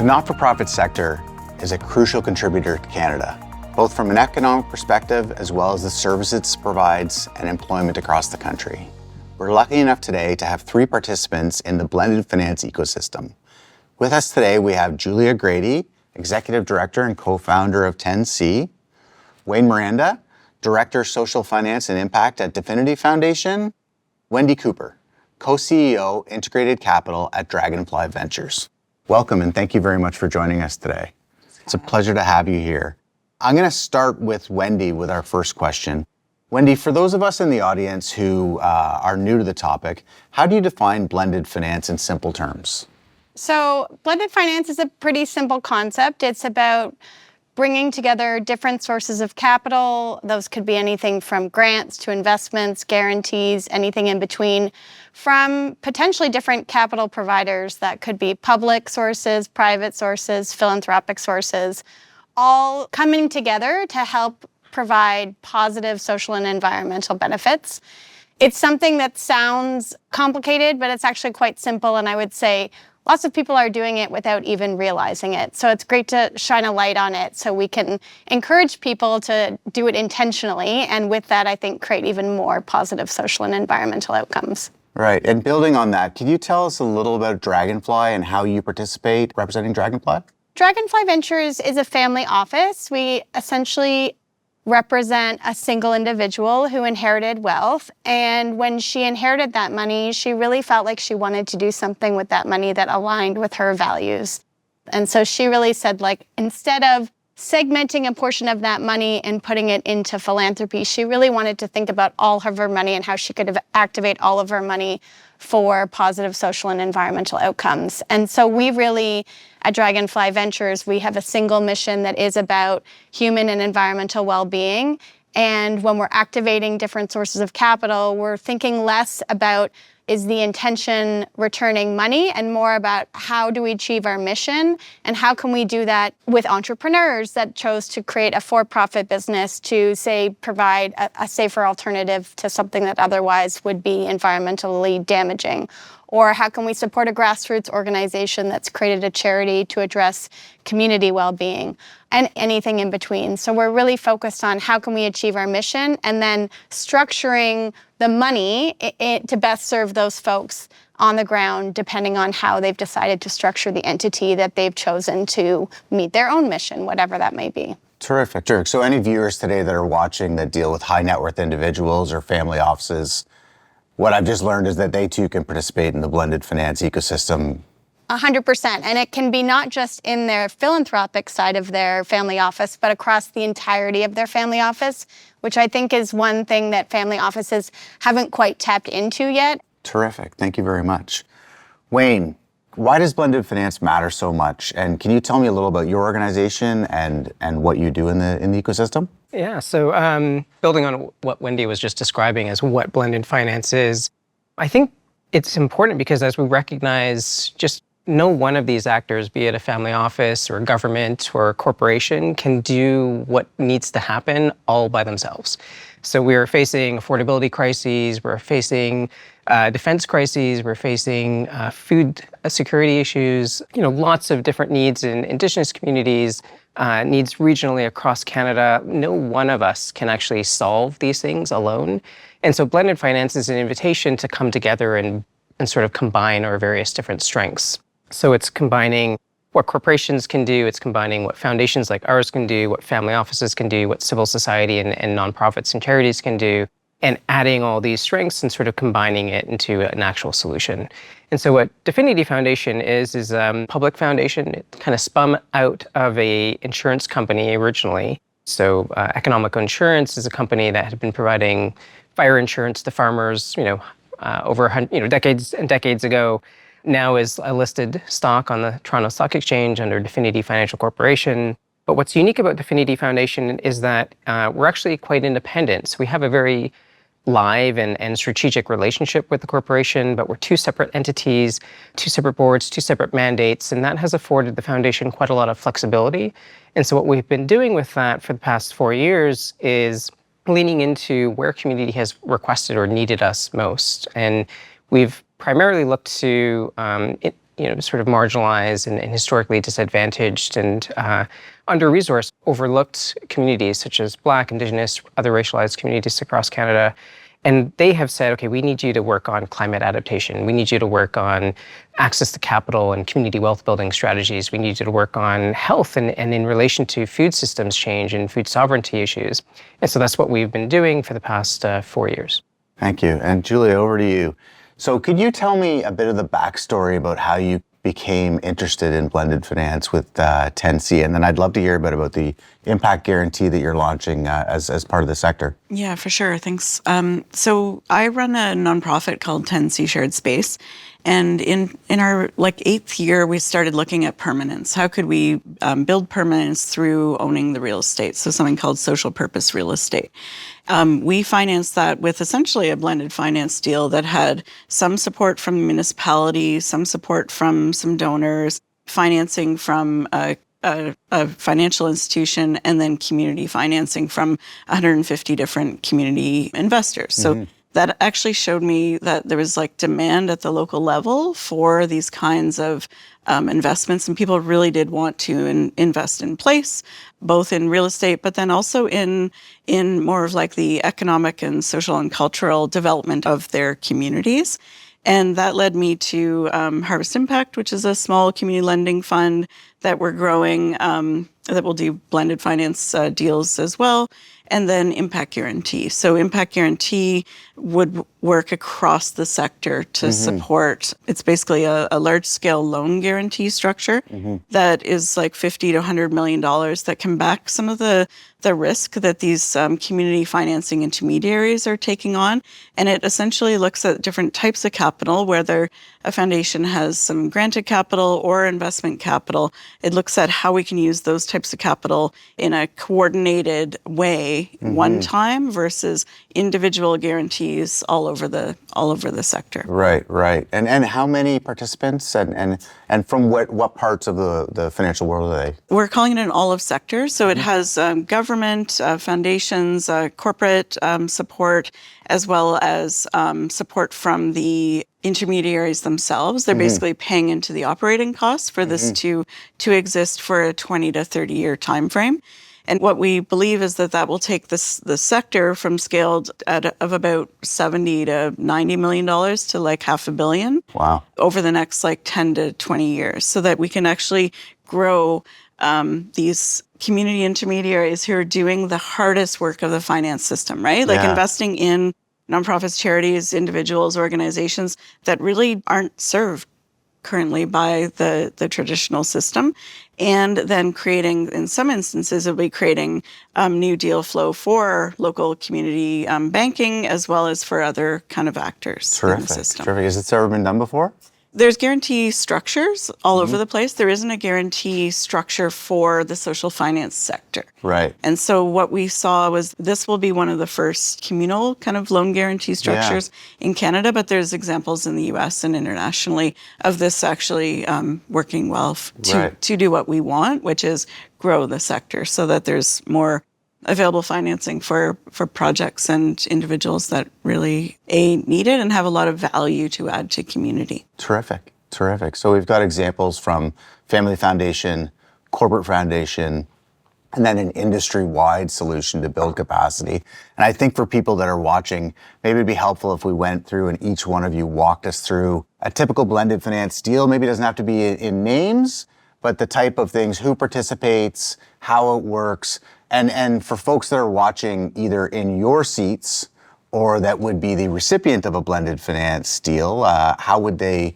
The not-for-profit sector is a crucial contributor to Canada, both from an economic perspective as well as the services it provides and employment across the country. We're lucky enough today to have 3 participants in the blended finance ecosystem. With us today, we have Julia Grady, Executive Director and co-founder of 10C, Wayne Miranda, Director, Social Finance and Impact at Definity Foundation, Wendy Cooper, co-CEO, Integrated Capital at Dragonfly Ventures. Welcome and thank you very much for joining us today. It's a pleasure to have you here. I'm going to start with Wendy with our first question. Wendy, for those of us in the audience who are new to the topic, how do you define blended finance in simple terms? So blended finance is a pretty simple concept. It's about bringing together different sources of capital. Those could be anything from grants to investments, guarantees, anything in between, from potentially different capital providers. That could be public sources, private sources, philanthropic sources, all coming together to help provide positive social and environmental benefits. It's something that sounds complicated, but it's actually quite simple, and I would say lots of people are doing it without even realizing it. So it's great to shine a light on it so we can encourage people to do it intentionally, and with that, I think, create even more positive social and environmental outcomes. Right, and building on that, can you tell us a little about Dragonfly and how you participate representing Dragonfly? Dragonfly Ventures is a family office. We essentially represent a single individual who inherited wealth. And when she inherited that money, she really felt like she wanted to do something with that money that aligned with her values. And so she really said, like, instead of segmenting a portion of that money and putting it into philanthropy, she really wanted to think about all of her money and how she could activate all of her money for positive social and environmental outcomes. And so we really, at Dragonfly Ventures, we have a single mission that is about human and environmental well-being. And when we're activating different sources of capital, we're thinking less about is the intention returning money and more about how do we achieve our mission and how can we do that with entrepreneurs that chose to create a for-profit business to, say, provide a safer alternative to something that otherwise would be environmentally damaging. Or how can we support a grassroots organization that's created a charity to address community well-being, and anything in between. So we're really focused on how can we achieve our mission and then structuring the money to best serve those folks on the ground, depending on how they've decided to structure the entity that they've chosen to meet their own mission, whatever that may be. Terrific. So any viewers today that are watching that deal with high net worth individuals or family offices, what I've just learned is that they too can participate in the blended finance ecosystem. 100%. And it can be not just in their philanthropic side of their family office, but across the entirety of their family office, which I think is one thing that family offices haven't quite tapped into yet. Terrific. Thank you very much. Wayne, why does blended finance matter so much? And can you tell me a little about your organization and what you do in the ecosystem? Yeah, so building on what Wendy was just describing as what blended finance is, I think it's important because as we recognize just no one of these actors, be it a family office or a government or a corporation, can do what needs to happen all by themselves. So we're facing affordability crises, we're facing defense crises, we're facing food security issues, lots of different needs in Indigenous communities, needs regionally across Canada. No one of us can actually solve these things alone. And so blended finance is an invitation to come together and sort of combine our various different strengths. So it's combining what corporations can do, it's combining what foundations like ours can do, what family offices can do, what civil society and nonprofits and charities can do, and adding all these strengths and sort of combining it into an actual solution. And so what Definity Foundation is a public foundation. It kind of spun out of a insurance company originally. So Economical Insurance is a company that had been providing fire insurance to farmers, over decades and decades ago. Now is a listed stock on the Toronto Stock Exchange under Definity Financial Corporation. But what's unique about Definity Foundation is that we're actually quite independent. So we have a very live and strategic relationship with the corporation, but we're 2 separate entities, 2 separate boards, 2 separate mandates, and that has afforded the foundation quite a lot of flexibility. And so what we've been doing with that for the past 4 years is leaning into where community has requested or needed us most. And we've primarily looked to sort of marginalized and historically disadvantaged and under-resourced, overlooked communities such as Black, Indigenous, other racialized communities across Canada. And they have said, okay, we need you to work on climate adaptation. We need you to work on access to capital and community wealth building strategies. We need you to work on health and in relation to food systems change and food sovereignty issues. And so that's what we've been doing for the past 4 years. Thank you. And Julia, over to you. So could you tell me a bit of the backstory about how you became interested in blended finance with 10C? And then I'd love to hear a bit about the impact guarantee that you're launching as part of the sector. Yeah, for sure. Thanks. So I run a nonprofit called 10C Shared Space. And in our 8th year, we started looking at permanence. How could we build permanence through owning the real estate? So something called social purpose real estate. We financed that with essentially a blended finance deal that had some support from the municipality, some support from some donors, financing from a financial institution, and then community financing from 150 different community investors. So that actually showed me that there was demand at the local level for these kinds of investments, and people really did want to invest in place, both in real estate, but then also in more of the economic and social and cultural development of their communities. And that led me to Harvest Impact, which is a small community lending fund that we're growing that will do blended finance deals as well. And then Impact Guarantee. So Impact Guarantee would work across the sector to support. It's basically a large-scale loan guarantee structure that is $50 to $100 million that can back some of the risk that these community financing intermediaries are taking on. And it essentially looks at different types of capital, whether a foundation has some granted capital or investment capital. It looks at how we can use those types of capital in a coordinated way one time versus individual guarantees all over the sector. Right. And how many participants and from what parts of the financial world are they? We're calling it an olive sector. So it has government, foundations, corporate support, as well as support from the intermediaries themselves. They're basically paying into the operating costs for this to exist for a 20 to 30 year time frame. And what we believe is that will take the sector from scaled of about $70 to $90 million to $500 million. Wow. Over the next 10 to 20 years, so that we can actually grow these community intermediaries who are doing the hardest work of the finance system, right? Investing in nonprofits, charities, individuals, organizations that really aren't served currently by the traditional system. And then creating, in some instances, it'll be creating new deal flow for local community banking as well as for other kind of actors in the system. Terrific. Has it ever been done before? There's guarantee structures all over the place. There isn't a guarantee structure for the social finance sector. Right. And so what we saw was this will be one of the first communal kind of loan guarantee structures in Canada, but there's examples in the US and internationally of this actually working well to do what we want, which is grow the sector so that there's more available financing for projects and individuals that really need it and have a lot of value to add to community. Terrific. So we've got examples from Family Foundation, Corporate Foundation, and then an industry-wide solution to build capacity. And I think for people that are watching, maybe it'd be helpful if we went through and each one of you walked us through a typical blended finance deal. Maybe it doesn't have to be in names, but the type of things, who participates, how it works. And for folks that are watching either in your seats or that would be the recipient of a blended finance deal, how would they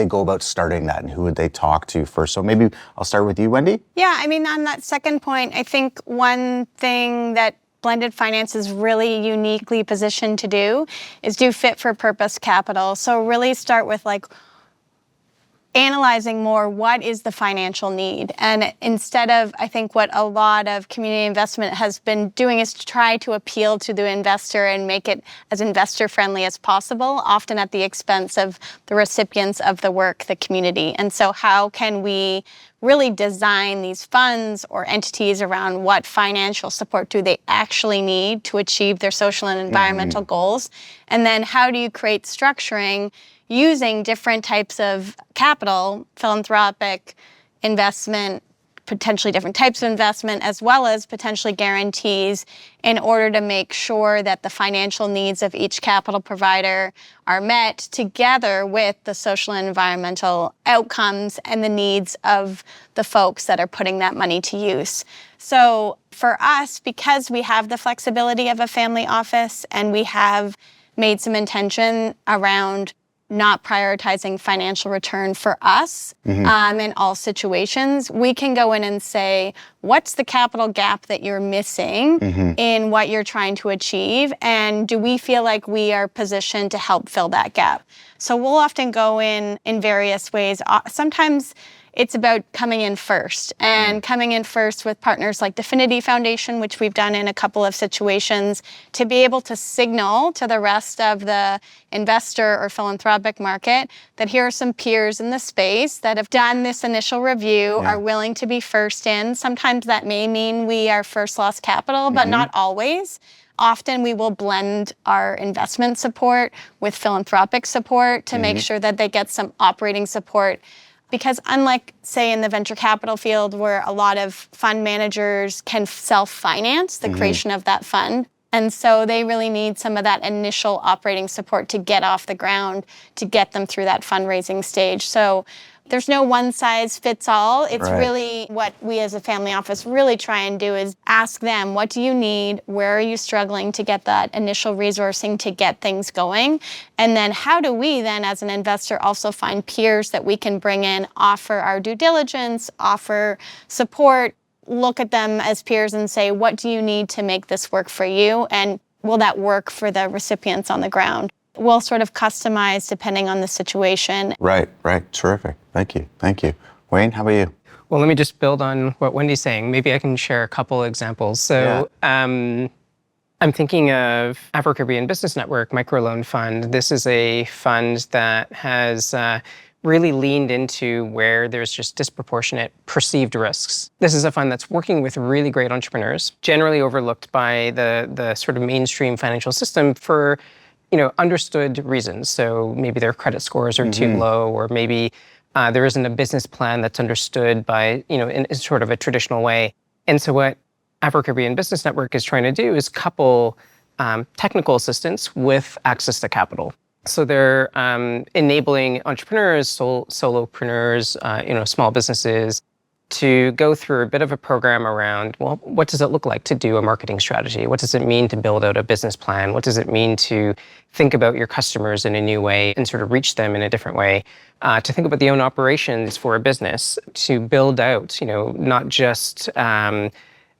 go about starting that, and who would they talk to first? So maybe I'll start with you, Wendy. Yeah, I mean, on that second point, I think one thing that blended finance is really uniquely positioned to do is do fit for purpose capital. So really start with analyzing more what is the financial need. And instead of, I think what a lot of community investment has been doing is to try to appeal to the investor and make it as investor friendly as possible, often at the expense of the recipients of the work, the community. And so how can we really design these funds or entities around what financial support do they actually need to achieve their social and environmental goals. And then how do you create structuring using different types of capital, philanthropic, investment, potentially different types of investment, as well as potentially guarantees in order to make sure that the financial needs of each capital provider are met together with the social and environmental outcomes and the needs of the folks that are putting that money to use. So for us, because we have the flexibility of a family office and we have made some intention around not prioritizing financial return for us in all situations, we can go in and say, what's the capital gap that you're missing in what you're trying to achieve? And do we feel like we are positioned to help fill that gap? So we'll often go in various ways. Sometimes it's about coming in first, and coming in first with partners like Definity Foundation, which we've done in a couple of situations, to be able to signal to the rest of the investor or philanthropic market that here are some peers in the space that have done this initial review, are willing to be first in. Sometimes that may mean we are first loss capital, but not always. Often we will blend our investment support with philanthropic support to make sure that they get some operating support. Because unlike, say, in the venture capital field where a lot of fund managers can self-finance the creation of that fund, and so they really need some of that initial operating support to get off the ground, to get them through that fundraising stage. So there's no one size fits all. It's really what we as a family office really try and do is ask them, what do you need? Where are you struggling to get that initial resourcing to get things going? And then how do we then as an investor also find peers that we can bring in, offer our due diligence, offer support, look at them as peers and say, what do you need to make this work for you? And will that work for the recipients on the ground? We'll sort of customize depending on the situation. Right. Terrific. Thank you. Wayne, how about you? Well, let me just build on what Wendy's saying. Maybe I can share a couple examples. So I'm thinking of Afro-Caribbean Business Network Microloan Fund. This is a fund that has really leaned into where there's just disproportionate perceived risks. This is a fund that's working with really great entrepreneurs, generally overlooked by the sort of mainstream financial system for understood reasons. So maybe their credit scores are too low, or maybe there isn't a business plan that's understood by, in sort of a traditional way. And so what Afro-Caribbean Business Network is trying to do is couple technical assistance with access to capital. So they're enabling entrepreneurs, solopreneurs, small businesses to go through a bit of a program around, well, what does it look like to do a marketing strategy? What does it mean to build out a business plan? What does it mean to think about your customers in a new way and sort of reach them in a different way? To think about the own operations for a business, to build out, not just a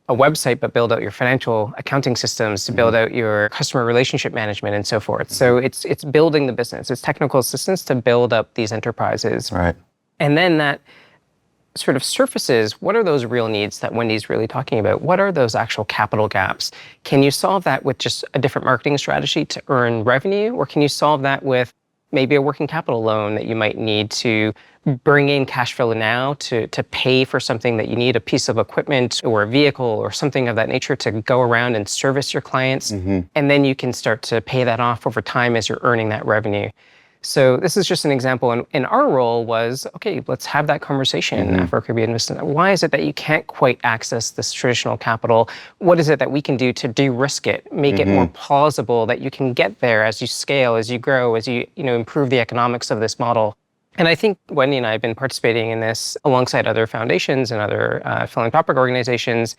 website, but build out your financial accounting systems, to build out your customer relationship management and so forth. So it's building the business. It's technical assistance to build up these enterprises. Right. And then that sort of surfaces, what are those real needs that Wendy's really talking about? What are those actual capital gaps? Can you solve that with just a different marketing strategy to earn revenue? Or can you solve that with maybe a working capital loan that you might need to bring in cash flow now to pay for something that you need, a piece of equipment or a vehicle or something of that nature to go around and service your clients? And then you can start to pay that off over time as you're earning that revenue. So this is just an example. And our role was, okay, let's have that conversation, Afro-Caribbean Business. Why is it that you can't quite access this traditional capital? What is it that we can do to de-risk it, make it more plausible that you can get there as you scale, as you grow, as you improve the economics of this model? And I think Wendy and I have been participating in this alongside other foundations and other philanthropic organizations.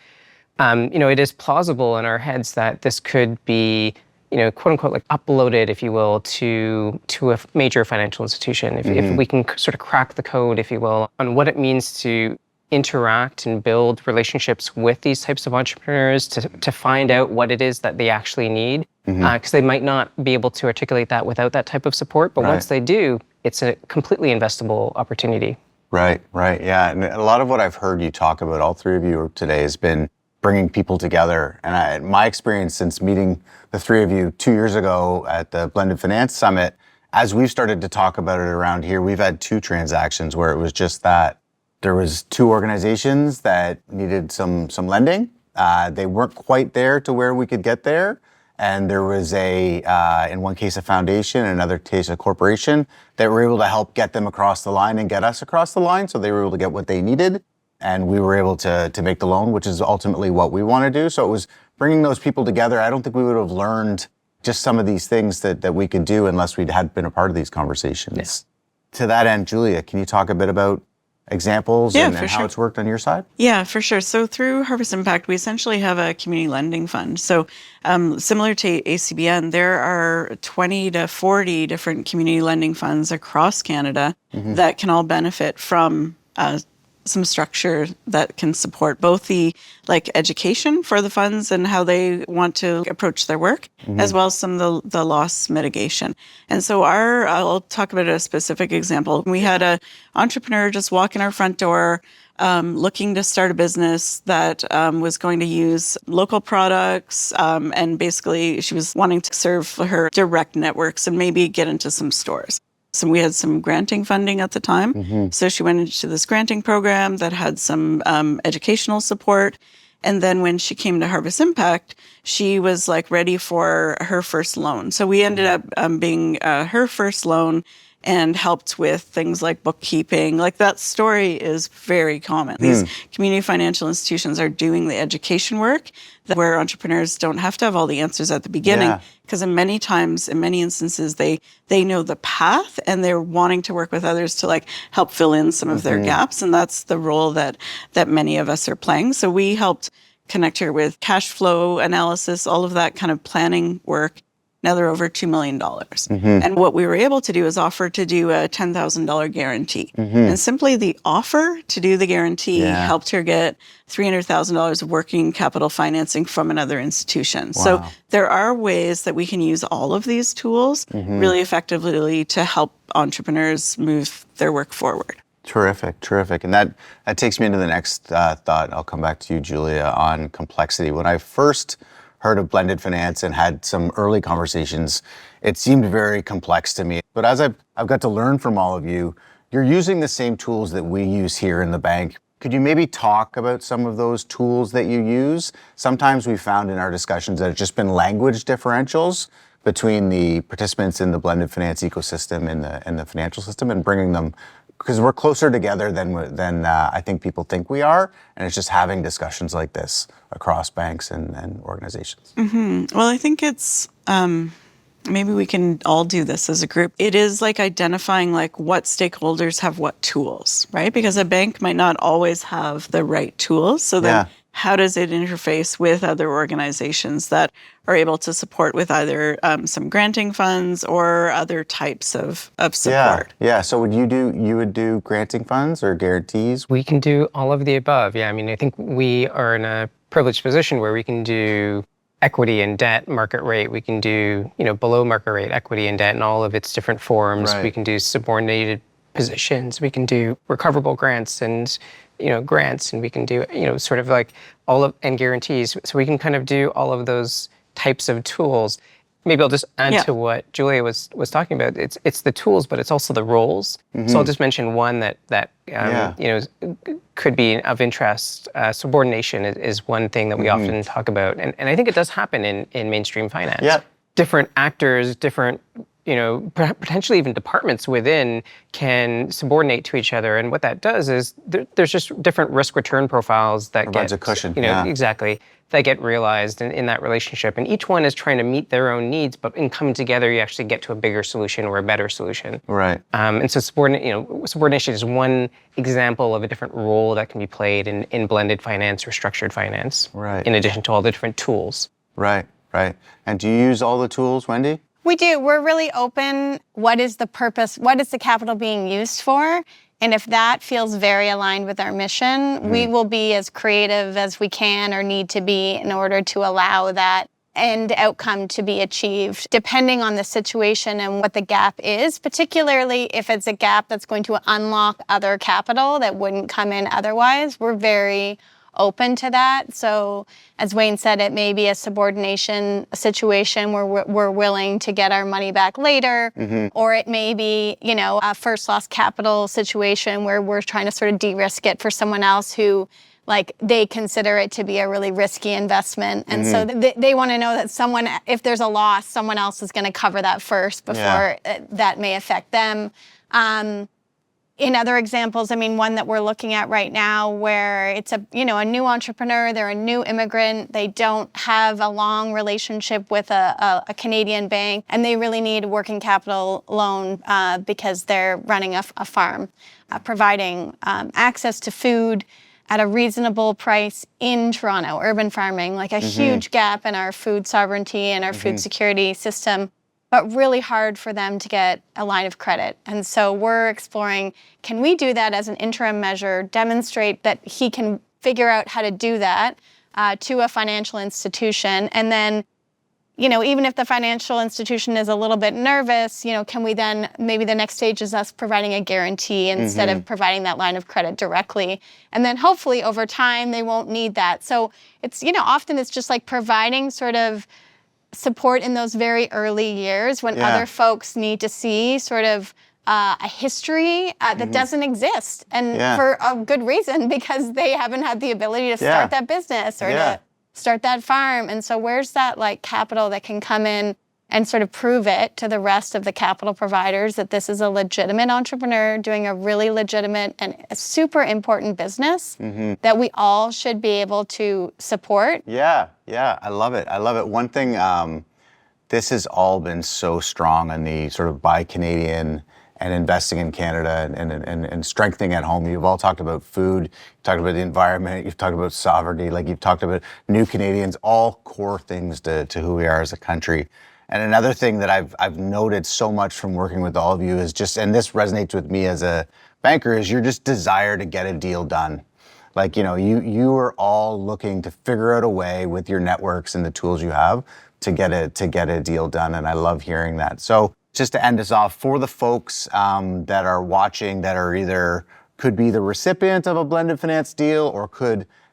It is plausible in our heads that this could be quote unquote, like uploaded, if you will, to a major financial institution. If we can sort of crack the code, if you will, on what it means to interact and build relationships with these types of entrepreneurs to find out what it is that they actually need. Because they might not be able to articulate that without that type of support. But once they do, it's a completely investable opportunity. Right. Yeah. And a lot of what I've heard you talk about, all three of you today, has been bringing people together. And my experience since meeting the three of you 2 years ago at the Blended Finance Summit, as we've started to talk about it around here, we've had 2 transactions where it was just that There was 2 organizations that needed some lending. They weren't quite there to where we could get there. And there was in one case, a foundation, in another case, a corporation that were able to help get them across the line and get us across the line. So they were able to get what they needed. And we were able to make the loan, which is ultimately what we want to do. So it was bringing those people together. I don't think we would have learned just some of these things that we could do unless we had been a part of these conversations. Yeah. To that end, Julia, can you talk a bit about examples and how it's worked on your side? Yeah, for sure. So through Harvest Impact, we essentially have a community lending fund. So similar to ACBN, there are 20 to 40 different community lending funds across Canada that can all benefit from some structure that can support both the education for the funds and how they want to approach their work, as well as some of the loss mitigation. And so I'll talk about a specific example. We had an entrepreneur just walk in our front door looking to start a business that was going to use local products, and basically she was wanting to serve her direct networks and maybe get into some stores. So we had some granting funding at the time. So she went into this granting program that had some educational support. And then when she came to Harvest Impact, she was ready for her first loan. So we ended up being her first loan and helped with things like bookkeeping. That story is very common. These community financial institutions are doing the education work where entrepreneurs don't have to have all the answers at the beginning, because in many instances, they know the path and they're wanting to work with others to help fill in some of their gaps. And that's the role that many of us are playing. So we helped connect her with cash flow analysis, all of that kind of planning work. Now they're over $2 million. And what we were able to do is offer to do a $10,000 guarantee. And simply the offer to do the guarantee helped her get $300,000 of working capital financing from another institution. Wow. So there are ways that we can use all of these tools really effectively to help entrepreneurs move their work forward. Terrific. And that takes me into the next thought. I'll come back to you, Julia, on complexity. When I first heard of blended finance and had some early conversations, it seemed very complex to me. But as I've got to learn from all of you, you're using the same tools that we use here in the bank. Could you maybe talk about some of those tools that you use? Sometimes we found in our discussions that it's just been language differentials between the participants in the blended finance ecosystem and the financial system, and bringing them, because we're closer together than I think people think we are, and it's just having discussions like this across banks and organizations. Well, I think it's maybe we can all do this as a group. It is identifying what stakeholders have what tools, right? Because a bank might not always have the right tools. So then how does it interface with other organizations that are able to support with either some granting funds or other types of support? Yeah. So you would do granting funds or guarantees? We can do all of the above. Yeah. I mean, I think we are in a privileged position where we can do equity and debt market rate. We can do, below market rate equity and debt in all of its different forms. Right. We can do subordinated positions. We can do recoverable grants and grants, and we can do, and guarantees. So we can kind of do all of those types of tools. Maybe I'll just add to what Julia was talking about. It's the tools, but it's also the roles. So I'll just mention one that could be of interest. Subordination is one thing that we often talk about, and I think it does happen in mainstream finance. Yeah. Different actors, different potentially even departments within can subordinate to each other. And what that does is there's just different risk return profiles that provides a cushion. Exactly, that get realized in that relationship. And each one is trying to meet their own needs, but in coming together, you actually get to a bigger solution or a better solution. Right. And so subordination is one example of a different role that can be played in blended finance or structured finance. Right. In addition to all the different tools. Right. And do you use all the tools, Wendy? We do. We're really open. What is the purpose? What is the capital being used for? And if that feels very aligned with our mission, we will be as creative as we can or need to be in order to allow that end outcome to be achieved, depending on the situation and what the gap is, particularly if it's a gap that's going to unlock other capital that wouldn't come in otherwise. We're very open to that. So as Wayne said, it may be a subordination situation where we're willing to get our money back later, or it may be, a first loss capital situation where we're trying to sort of de-risk it for someone else who they consider it to be a really risky investment. And so they want to know that if there's a loss, someone else is going to cover that first before that may affect them. In other examples, one that we're looking at right now where it's a new entrepreneur, they're a new immigrant, they don't have a long relationship with a Canadian bank, and they really need a working capital loan because they're running a farm, providing access to food at a reasonable price in Toronto, urban farming, a huge gap in our food sovereignty and our food security system, but really hard for them to get a line of credit. And so we're exploring, can we do that as an interim measure, demonstrate that he can figure out how to do that to a financial institution, and then, even if the financial institution is a little bit nervous, can we then, maybe the next stage is us providing a guarantee instead of providing that line of credit directly. And then hopefully over time, they won't need that. So it's, often it's just providing sort of support in those very early years when other folks need to see sort of a history that doesn't exist. And for a good reason, because they haven't had the ability to start that business or to start that farm. And so where's that capital that can come in and sort of prove it to the rest of the capital providers that this is a legitimate entrepreneur doing a really legitimate and a super important business that we all should be able to support. Yeah, I love it. One thing, this has all been so strong on the sort of buy Canadian and investing in Canada and strengthening at home. You've all talked about food, you've talked about the environment, you've talked about sovereignty, you've talked about new Canadians, all core things to who we are as a country. And another thing that I've noted so much from working with all of you is just, and this resonates with me as a banker, is your just desire to get a deal done. You are all looking to figure out a way with your networks and the tools you have to get a deal done. And I love hearing that. So just to end us off, for the folks that are watching that are either could be the recipient of a blended finance deal or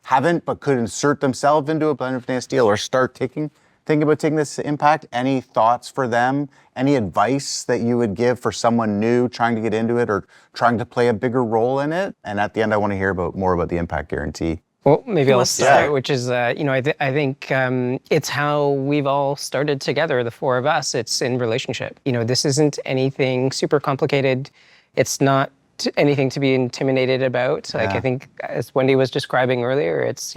haven't but could insert themselves into a blended finance deal or start thinking about taking this impact, any thoughts for them? Any advice that you would give for someone new trying to get into it or trying to play a bigger role in it? And at the end, I want to hear more about the impact guarantee. Well, maybe I'll start, which is, I think it's how we've all started together, the four of us. It's in relationship. This isn't anything super complicated. It's not anything to be intimidated about. I think, as Wendy was describing earlier, it's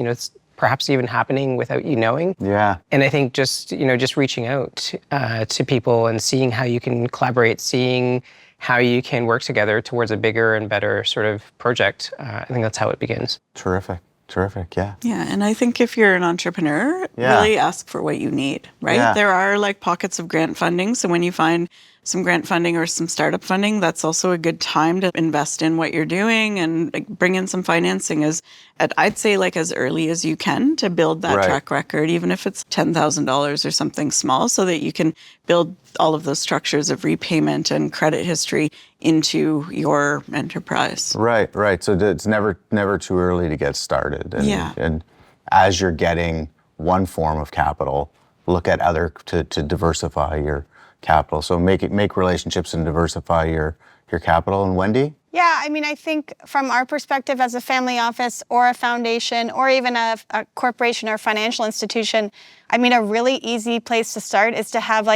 perhaps even happening without you knowing. Yeah. And I think just reaching out to people and seeing how you can collaborate, seeing how you can work together towards a bigger and better sort of project. I think that's how it begins. Terrific, yeah. Yeah, and I think if you're an entrepreneur, really ask for what you need, right? Yeah. There are pockets of grant funding. So when you find some grant funding or some startup funding, that's also a good time to invest in what you're doing and bring in some financing I'd say as early as you can to build that track record, even if it's $10,000 or something small, so that you can build all of those structures of repayment and credit history into your enterprise. Right. So it's never too early to get started. And as you're getting one form of capital, look at other to diversify your capital. So make relationships and diversify your capital. And Wendy? Yeah, I think from our perspective as a family office or a foundation or even a corporation or financial institution, a really easy place to start is to have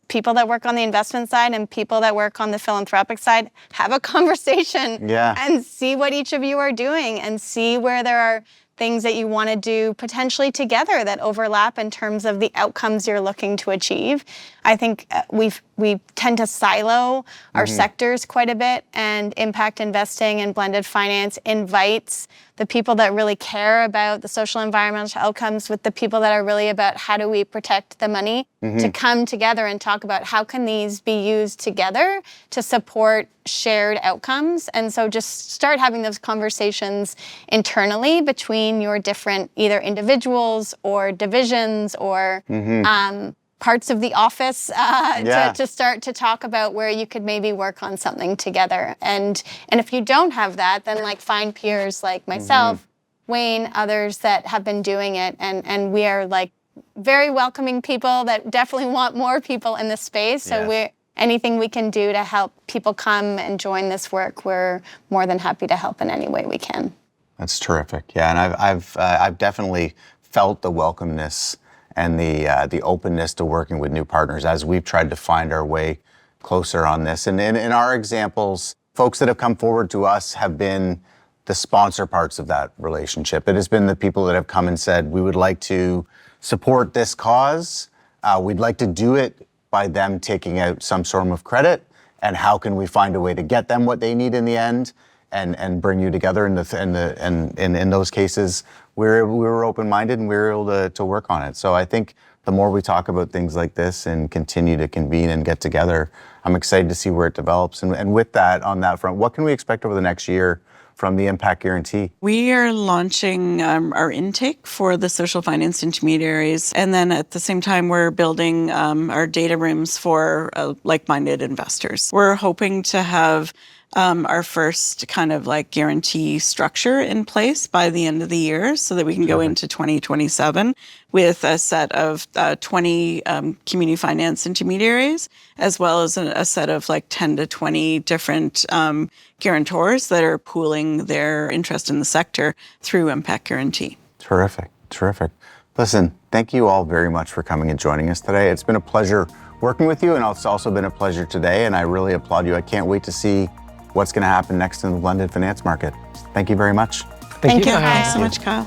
people that work on the investment side and people that work on the philanthropic side have a conversation and see what each of you are doing and see where there are things that you want to do potentially together that overlap in terms of the outcomes you're looking to achieve. I think we tend to silo our sectors quite a bit, and impact investing and blended finance invites the people that really care about the social environmental outcomes with the people that are really about how do we protect the money to come together and talk about how can these be used together to support shared outcomes. And so just start having those conversations internally between your different either individuals or divisions or parts of the office to start to talk about where you could maybe work on something together. And if you don't have that, then find peers like myself Wayne, others that have been doing it. And we are like very welcoming people that definitely want more people in the space. So anything we can do to help people come and join this work, we're more than happy to help in any way we can. That's terrific. Yeah, and I've definitely felt the welcomeness and the openness to working with new partners as we've tried to find our way closer on this. And in our examples, folks that have come forward to us have been the sponsor parts of that relationship. It has been the people that have come and said, we would like to support this cause. We'd like to do it by them taking out some sort of credit. And how can we find a way to get them what they need in the end and bring you together? And in those cases, we were open-minded and we were able to work on it. So I think the more we talk about things like this and continue to convene and get together, I'm excited to see where it develops. And with that, on that front, what can we expect over the next year from the Impact Guarantee? We are launching our intake for the social finance intermediaries. And then at the same time, we're building our data rooms for like-minded investors. We're hoping to have our first kind of like guarantee structure in place by the end of the year so that we can go into 2027 with a set of 20 community finance intermediaries, as well as a set of like 10 to 20 different guarantors that are pooling their interest in the sector through Impact Guarantee. Terrific, terrific. Listen, thank you all very much for coming and joining us today. It's been a pleasure working with you, and it's also been a pleasure today, and I really applaud you. I can't wait to see what's going to happen next in the London finance market. Thank you very much. Thank you. Kyle. Thanks so much, Kyle.